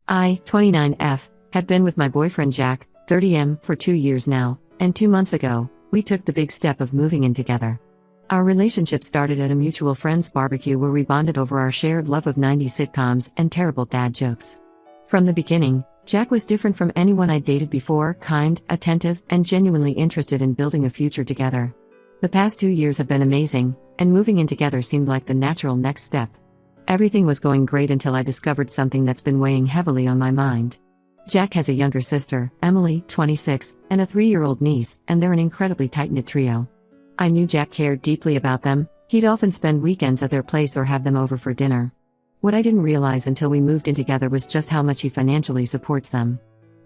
I, 29F, had been with my boyfriend Jack, 30M, for 2 years now, and 2 months ago, we took the big step of moving in together. Our relationship started at a mutual friend's barbecue where we bonded over our shared love of 90s sitcoms and terrible dad jokes. From the beginning, Jack was different from anyone I'd dated before, kind, attentive, and genuinely interested in building a future together. The past 2 years have been amazing, and moving in together seemed like the natural next step. Everything was going great until I discovered something that's been weighing heavily on my mind. Jack has a younger sister, Emily, 26, and a 3-year-old niece, and they're an incredibly tight-knit trio. I knew Jack cared deeply about them. He'd often spend weekends at their place or have them over for dinner. What I didn't realize until we moved in together was just how much he financially supports them.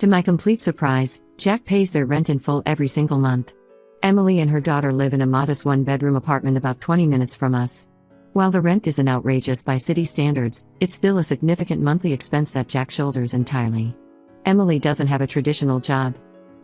To my complete surprise, Jack pays their rent in full every single month. Emily and her daughter live in a modest 1-bedroom apartment about 20 minutes from us. While the rent isn't outrageous by city standards, it's still a significant monthly expense that Jack shoulders entirely. Emily doesn't have a traditional job.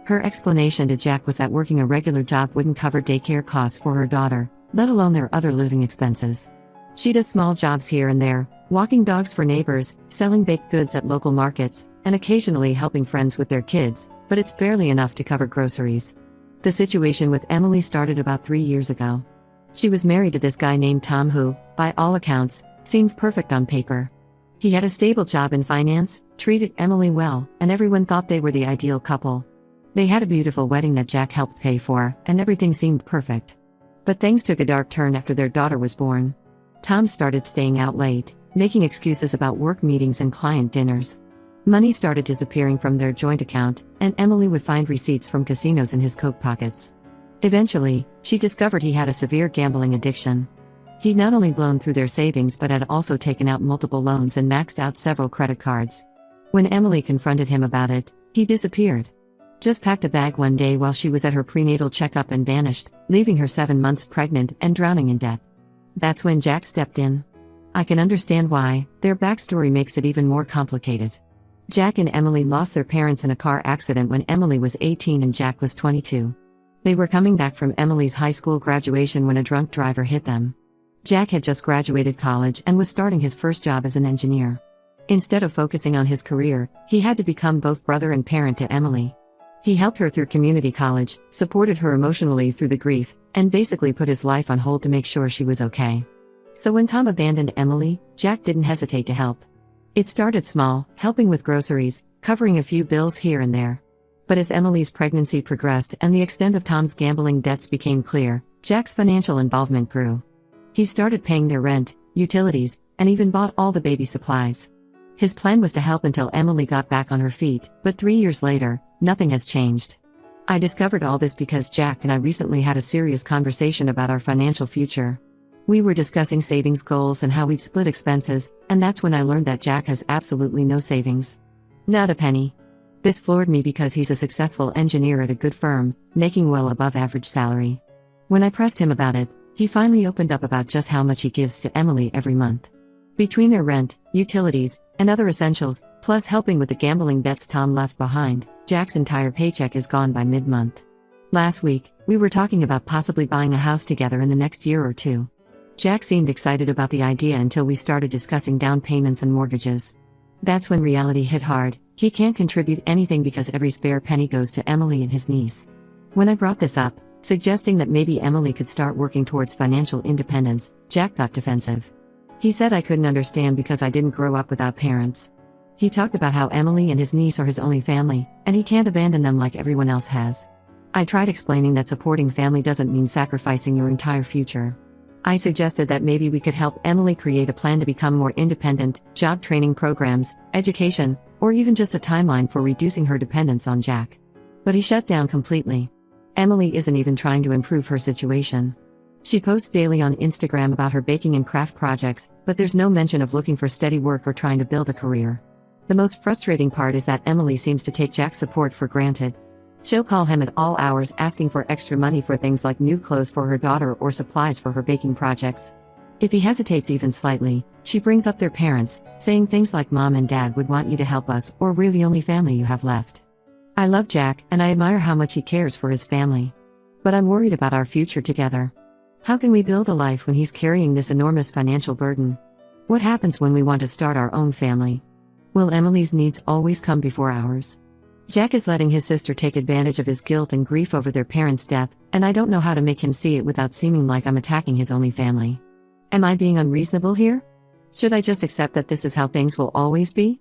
Her explanation to Jack was that working a regular job wouldn't cover daycare costs for her daughter, let alone their other living expenses. She does small jobs here and there, walking dogs for neighbors, selling baked goods at local markets, and occasionally helping friends with their kids, but it's barely enough to cover groceries. The situation with Emily started about 3 years ago. She was married to this guy named Tom who, by all accounts, seemed perfect on paper. He had a stable job in finance, treated Emily well, and everyone thought they were the ideal couple. They had a beautiful wedding that Jack helped pay for, and everything seemed perfect. But things took a dark turn after their daughter was born. Tom started staying out late, making excuses about work meetings and client dinners. Money started disappearing from their joint account, and Emily would find receipts from casinos in his coat pockets. Eventually, she discovered he had a severe gambling addiction. He'd not only blown through their savings but had also taken out multiple loans and maxed out several credit cards. When Emily confronted him about it, he disappeared. Just packed a bag one day while she was at her prenatal checkup and vanished, leaving her 7 months pregnant and drowning in debt. That's when Jack stepped in. I can understand why. Their backstory makes it even more complicated. Jack and Emily lost their parents in a car accident when Emily was 18 and Jack was 22. They were coming back from Emily's high school graduation when a drunk driver hit them. Jack had just graduated college and was starting his first job as an engineer. Instead of focusing on his career, he had to become both brother and parent to Emily. He helped her through community college, supported her emotionally through the grief, and basically put his life on hold to make sure she was okay. So when Tom abandoned Emily, Jack didn't hesitate to help. It started small, helping with groceries, covering a few bills here and there. But as Emily's pregnancy progressed and the extent of Tom's gambling debts became clear, Jack's financial involvement grew. He started paying their rent, utilities, and even bought all the baby supplies. His plan was to help until Emily got back on her feet, but 3 years later, nothing has changed. I discovered all this because Jack and I recently had a serious conversation about our financial future. We were discussing savings goals and how we'd split expenses, and that's when I learned that Jack has absolutely no savings. Not a penny. This floored me because he's a successful engineer at a good firm, making well above average salary. When I pressed him about it, he finally opened up about just how much he gives to Emily every month. Between their rent, utilities, and other essentials, plus helping with the gambling debts Tom left behind, Jack's entire paycheck is gone by mid-month. Last week, we were talking about possibly buying a house together in the next year or two. Jack seemed excited about the idea until we started discussing down payments and mortgages. That's when reality hit hard. He can't contribute anything because every spare penny goes to Emily and his niece. When I brought this up, suggesting that maybe Emily could start working towards financial independence, Jack got defensive. He said I couldn't understand because I didn't grow up without parents. He talked about how Emily and his niece are his only family, and he can't abandon them like everyone else has. I tried explaining that supporting family doesn't mean sacrificing your entire future. I suggested that maybe we could help Emily create a plan to become more independent, job training programs, education, or even just a timeline for reducing her dependence on Jack. But he shut down completely. Emily isn't even trying to improve her situation. She posts daily on Instagram about her baking and craft projects, but there's no mention of looking for steady work or trying to build a career. The most frustrating part is that Emily seems to take Jack's support for granted. She'll call him at all hours asking for extra money for things like new clothes for her daughter or supplies for her baking projects. If he hesitates even slightly, she brings up their parents, saying things like Mom and Dad would want you to help us or we're the only family you have left. I love Jack and I admire how much he cares for his family. But I'm worried about our future together. How can we build a life when he's carrying this enormous financial burden? What happens when we want to start our own family? Will Emily's needs always come before ours? Jack is letting his sister take advantage of his guilt and grief over their parents' death, and I don't know how to make him see it without seeming like I'm attacking his only family. Am I being unreasonable here? Should I just accept that this is how things will always be?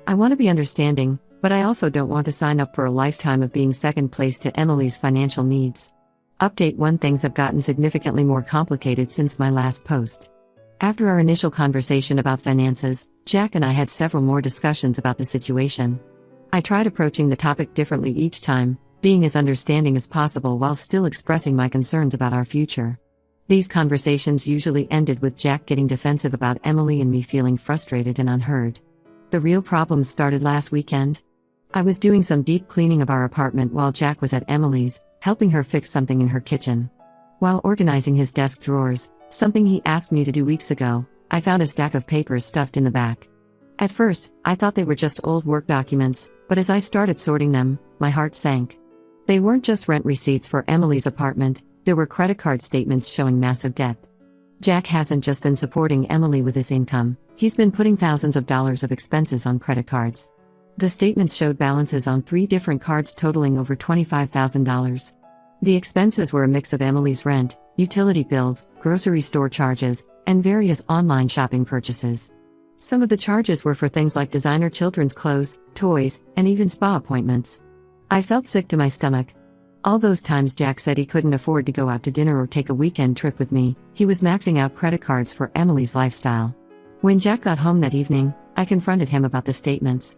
I want to be understanding, but I also don't want to sign up for a lifetime of being second place to Emily's financial needs. Update 1: Things have gotten significantly more complicated since my last post. After our initial conversation about finances, Jack and I had several more discussions about the situation. I tried approaching the topic differently each time, being as understanding as possible while still expressing my concerns about our future. These conversations usually ended with Jack getting defensive about Emily and me feeling frustrated and unheard. The real problems started last weekend. I was doing some deep cleaning of our apartment while Jack was at Emily's, helping her fix something in her kitchen. While organizing his desk drawers, something he asked me to do weeks ago, I found a stack of papers stuffed in the back. At first, I thought they were just old work documents, but as I started sorting them, my heart sank. They weren't just rent receipts for Emily's apartment, there were credit card statements showing massive debt. Jack hasn't just been supporting Emily with his income, he's been putting thousands of dollars of expenses on credit cards. The statements showed balances on 3 different cards totaling over $25,000. The expenses were a mix of Emily's rent, utility bills, grocery store charges, and various online shopping purchases. Some of the charges were for things like designer children's clothes, toys, and even spa appointments. I felt sick to my stomach. All those times Jack said he couldn't afford to go out to dinner or take a weekend trip with me, he was maxing out credit cards for Emily's lifestyle. When Jack got home that evening, I confronted him about the statements.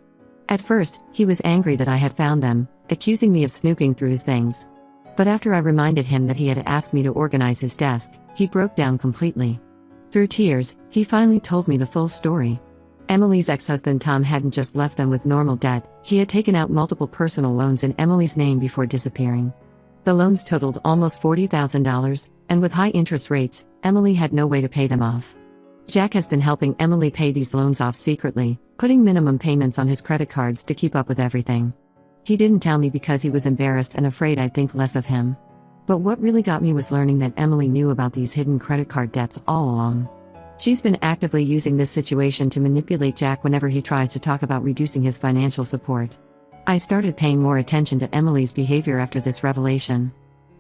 At first, he was angry that I had found them, accusing me of snooping through his things. But after I reminded him that he had asked me to organize his desk, he broke down completely. Through tears, he finally told me the full story. Emily's ex-husband Tom hadn't just left them with normal debt, he had taken out multiple personal loans in Emily's name before disappearing. The loans totaled almost $40,000, and with high interest rates, Emily had no way to pay them off. Jack has been helping Emily pay these loans off secretly, putting minimum payments on his credit cards to keep up with everything. He didn't tell me because he was embarrassed and afraid I'd think less of him. But what really got me was learning that Emily knew about these hidden credit card debts all along. She's been actively using this situation to manipulate Jack whenever he tries to talk about reducing his financial support. I started paying more attention to Emily's behavior after this revelation.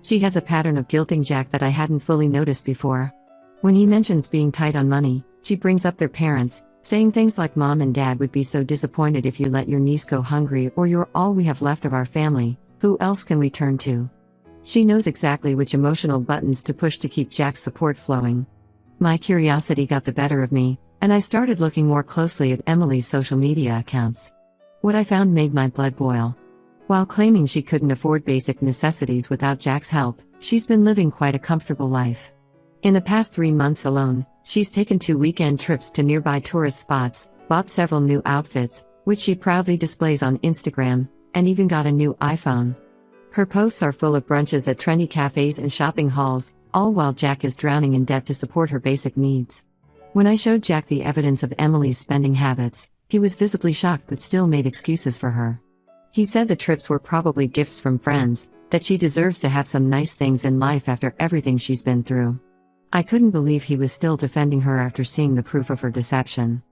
She has a pattern of guilting Jack that I hadn't fully noticed before. When he mentions being tight on money, she brings up their parents, saying things like Mom and Dad would be so disappointed if you let your niece go hungry, or you're all we have left of our family, who else can we turn to? She knows exactly which emotional buttons to push to keep Jack's support flowing. My curiosity got the better of me, and I started looking more closely at Emily's social media accounts. What I found made my blood boil. While claiming she couldn't afford basic necessities without Jack's help, she's been living quite a comfortable life. In the past 3 months alone, she's taken 2 weekend trips to nearby tourist spots, bought several new outfits, which she proudly displays on Instagram, and even got a new iPhone. Her posts are full of brunches at trendy cafes and shopping halls, all while Jack is drowning in debt to support her basic needs. When I showed Jack the evidence of Emily's spending habits, he was visibly shocked but still made excuses for her. He said the trips were probably gifts from friends, that she deserves to have some nice things in life after everything she's been through. I couldn't believe he was still defending her after seeing the proof of her deception.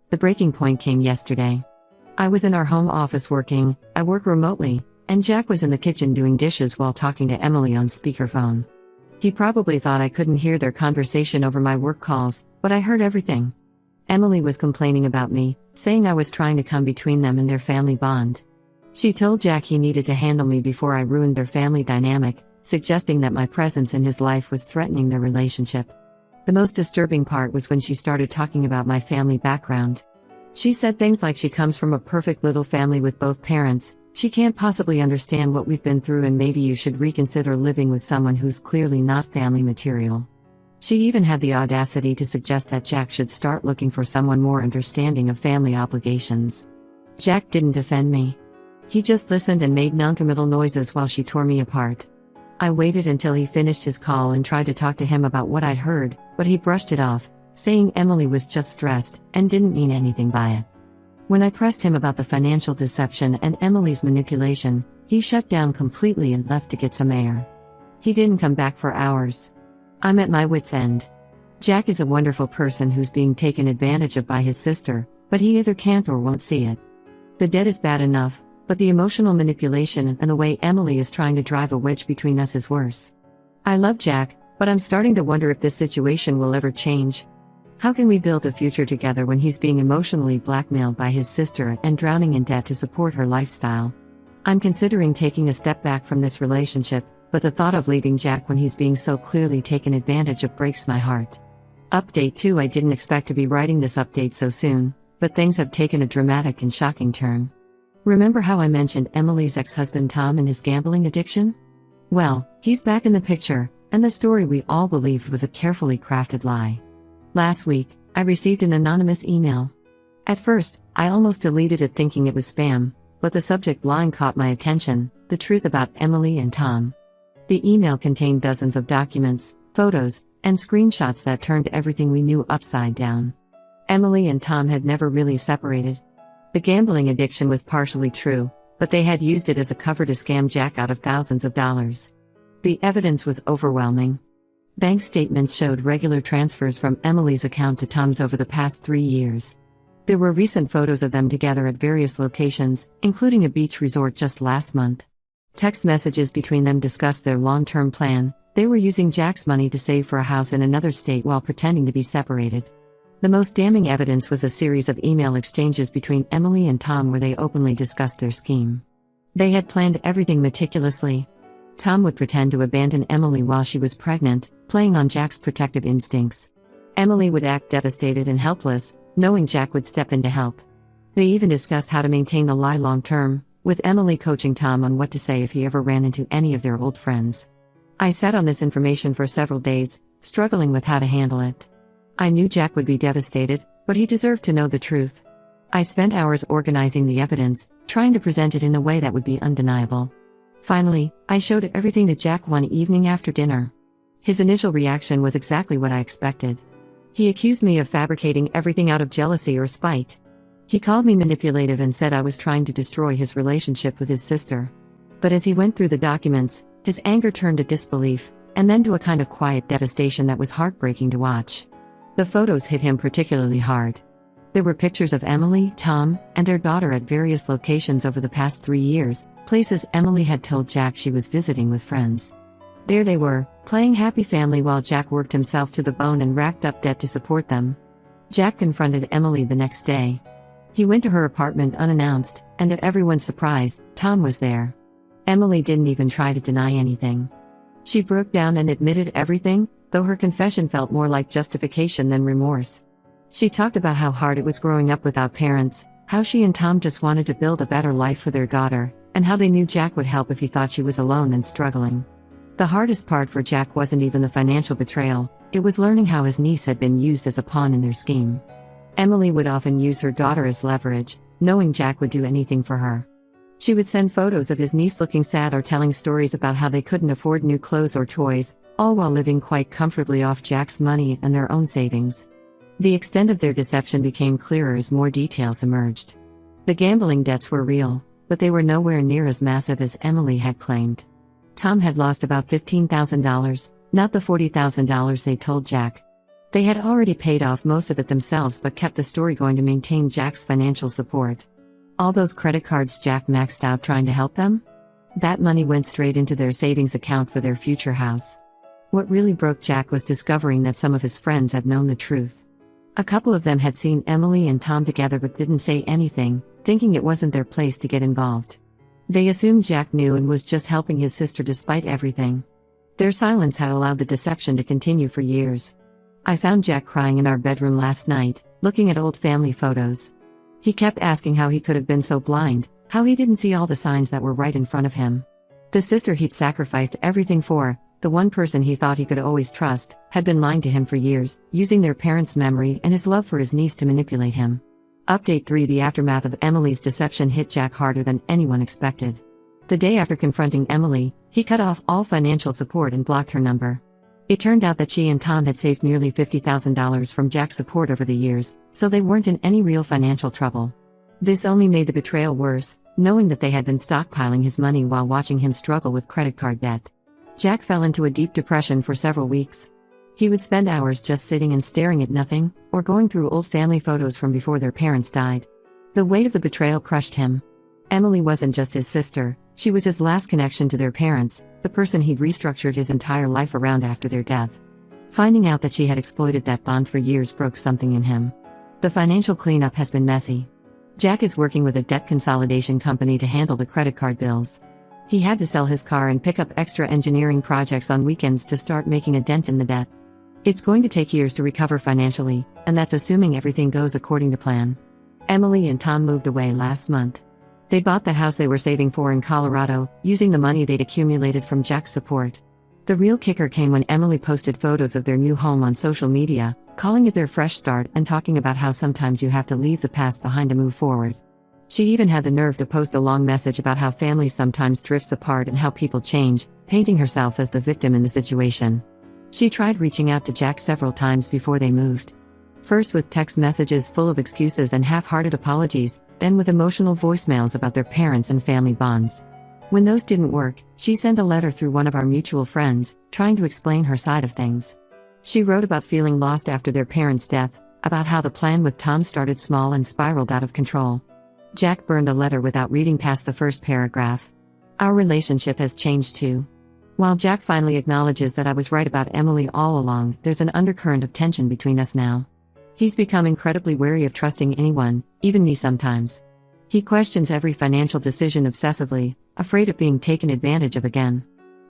The breaking point came yesterday. I was in our home office working, I work remotely, and Jack was in the kitchen doing dishes while talking to Emily on speakerphone. He probably thought I couldn't hear their conversation over my work calls, but I heard everything. Emily was complaining about me, saying I was trying to come between them and their family bond. She told Jack he needed to handle me before I ruined their family dynamic, suggesting that my presence in his life was threatening their relationship. The most disturbing part was when she started talking about my family background. She said things like she comes from a perfect little family with both parents, she can't possibly understand what we've been through, and maybe you should reconsider living with someone who's clearly not family material. She even had the audacity to suggest that Jack should start looking for someone more understanding of family obligations. Jack didn't defend me. He just listened and made noncommittal noises while she tore me apart. I waited until he finished his call and tried to talk to him about what I'd heard, but he brushed it off, saying Emily was just stressed and didn't mean anything by it. When I pressed him about the financial deception and Emily's manipulation, he shut down completely and left to get some air. He didn't come back for hours. I'm at my wit's end. Jack is a wonderful person who's being taken advantage of by his sister, but he either can't or won't see it. The debt is bad enough, but the emotional manipulation and the way Emily is trying to drive a wedge between us is worse. I love Jack, but I'm starting to wonder if this situation will ever change. How can we build a future together when he's being emotionally blackmailed by his sister and drowning in debt to support her lifestyle? I'm considering taking a step back from this relationship, but the thought of leaving Jack when he's being so clearly taken advantage of breaks my heart. Update 2. I didn't expect to be writing this update so soon, but things have taken a dramatic and shocking turn. Remember how I mentioned Emily's ex-husband Tom and his gambling addiction? Well, he's back in the picture, and the story we all believed was a carefully crafted lie. Last week, I received an anonymous email. At first, I almost deleted it thinking it was spam, but the subject line caught my attention: the truth about Emily and Tom. The email contained dozens of documents, photos, and screenshots that turned everything we knew upside down. Emily and Tom had never really separated. The gambling addiction was partially true, but they had used it as a cover to scam Jack out of thousands of dollars. The evidence was overwhelming. Bank statements showed regular transfers from Emily's account to Tom's over the past 3 years. There were recent photos of them together at various locations, including a beach resort just last month. Text messages between them discussed their long-term plan. They were using Jack's money to save for a house in another state while pretending to be separated. The most damning evidence was a series of email exchanges between Emily and Tom where they openly discussed their scheme. They had planned everything meticulously. Tom would pretend to abandon Emily while she was pregnant, playing on Jack's protective instincts. Emily would act devastated and helpless, knowing Jack would step in to help. They even discussed how to maintain the lie long-term, with Emily coaching Tom on what to say if he ever ran into any of their old friends. I sat on this information for several days, struggling with how to handle it. I knew Jack would be devastated, but he deserved to know the truth. I spent hours organizing the evidence, trying to present it in a way that would be undeniable. Finally, I showed everything to Jack one evening after dinner. His initial reaction was exactly what I expected. He accused me of fabricating everything out of jealousy or spite. He called me manipulative and said I was trying to destroy his relationship with his sister. But as he went through the documents, his anger turned to disbelief, and then to a kind of quiet devastation that was heartbreaking to watch. The photos hit him particularly hard. There were pictures of Emily, Tom, and their daughter at various locations over the past 3 years, places Emily had told Jack she was visiting with friends. There they were, playing happy family while Jack worked himself to the bone and racked up debt to support them. Jack confronted Emily the next day. He went to her apartment unannounced, and to everyone's surprise, Tom was there. Emily didn't even try to deny anything. She broke down and admitted everything, though her confession felt more like justification than remorse. She talked about how hard it was growing up without parents, how she and Tom just wanted to build a better life for their daughter, and how they knew Jack would help if he thought she was alone and struggling. The hardest part for Jack wasn't even the financial betrayal, it was learning how his niece had been used as a pawn in their scheme. Emily would often use her daughter as leverage, knowing Jack would do anything for her. She would send photos of his niece looking sad or telling stories about how they couldn't afford new clothes or toys, all while living quite comfortably off Jack's money and their own savings. The extent of their deception became clearer as more details emerged. The gambling debts were real, but they were nowhere near as massive as Emily had claimed. Tom had lost about $15,000, not the $40,000 they told Jack. They had already paid off most of it themselves but kept the story going to maintain Jack's financial support. All those credit cards Jack maxed out trying to help them? That money went straight into their savings account for their future house. What really broke Jack was discovering that some of his friends had known the truth. A couple of them had seen Emily and Tom together but didn't say anything, thinking it wasn't their place to get involved. They assumed Jack knew and was just helping his sister despite everything. Their silence had allowed the deception to continue for years. I found Jack crying in our bedroom last night, looking at old family photos. He kept asking how he could have been so blind, how he didn't see all the signs that were right in front of him. The sister he'd sacrificed everything for, the one person he thought he could always trust, had been lying to him for years, using their parents' memory and his love for his niece to manipulate him. Update 3. The aftermath of Emily's deception hit Jack harder than anyone expected. The day after confronting Emily, he cut off all financial support and blocked her number. It turned out that she and Tom had saved nearly $50,000 from Jack's support over the years, so they weren't in any real financial trouble. This only made the betrayal worse, knowing that they had been stockpiling his money while watching him struggle with credit card debt. Jack fell into a deep depression for several weeks. He would spend hours just sitting and staring at nothing, or going through old family photos from before their parents died. The weight of the betrayal crushed him. Emily wasn't just his sister, she was his last connection to their parents, the person he'd restructured his entire life around after their death. Finding out that she had exploited that bond for years broke something in him. The financial cleanup has been messy. Jack is working with a debt consolidation company to handle the credit card bills. He had to sell his car and pick up extra engineering projects on weekends to start making a dent in the debt. It's going to take years to recover financially, and that's assuming everything goes according to plan. Emily and Tom moved away last month. They bought the house they were saving for in Colorado, using the money they'd accumulated from Jack's support. The real kicker came when Emily posted photos of their new home on social media, calling it their fresh start and talking about how sometimes you have to leave the past behind to move forward. She even had the nerve to post a long message about how family sometimes drifts apart and how people change, painting herself as the victim in the situation. She tried reaching out to Jack several times before they moved. First with text messages full of excuses and half-hearted apologies, then with emotional voicemails about their parents and family bonds. When those didn't work, she sent a letter through one of our mutual friends, trying to explain her side of things. She wrote about feeling lost after their parents' death, about how the plan with Tom started small and spiraled out of control. Jack burned a letter without reading past the first paragraph. Our relationship has changed too. While Jack finally acknowledges that I was right about Emily all along, there's an undercurrent of tension between us now. He's become incredibly wary of trusting anyone, even me sometimes. He questions every financial decision obsessively, afraid of being taken advantage of again.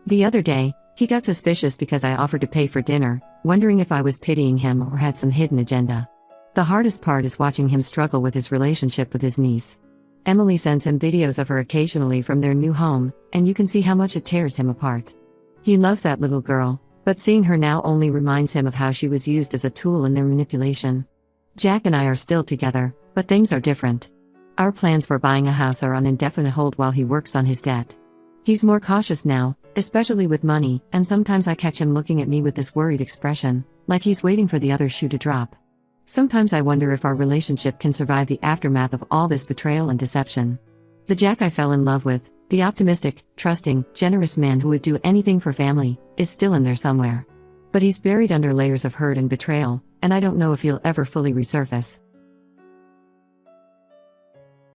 The other day, he got suspicious because I offered to pay for dinner, wondering if I was pitying him or had some hidden agenda. The hardest part is watching him struggle with his relationship with his niece. Emily sends him videos of her occasionally from their new home, and you can see how much it tears him apart. He loves that little girl, but seeing her now only reminds him of how she was used as a tool in their manipulation. Jack and I are still together, but things are different. Our plans for buying a house are on indefinite hold while he works on his debt. He's more cautious now, especially with money, and sometimes I catch him looking at me with this worried expression, like he's waiting for the other shoe to drop. Sometimes I wonder if our relationship can survive the aftermath of all this betrayal and deception. The Jack I fell in love with, the optimistic, trusting, generous man who would do anything for family, is still in there somewhere. But he's buried under layers of hurt and betrayal, and I don't know if he'll ever fully resurface.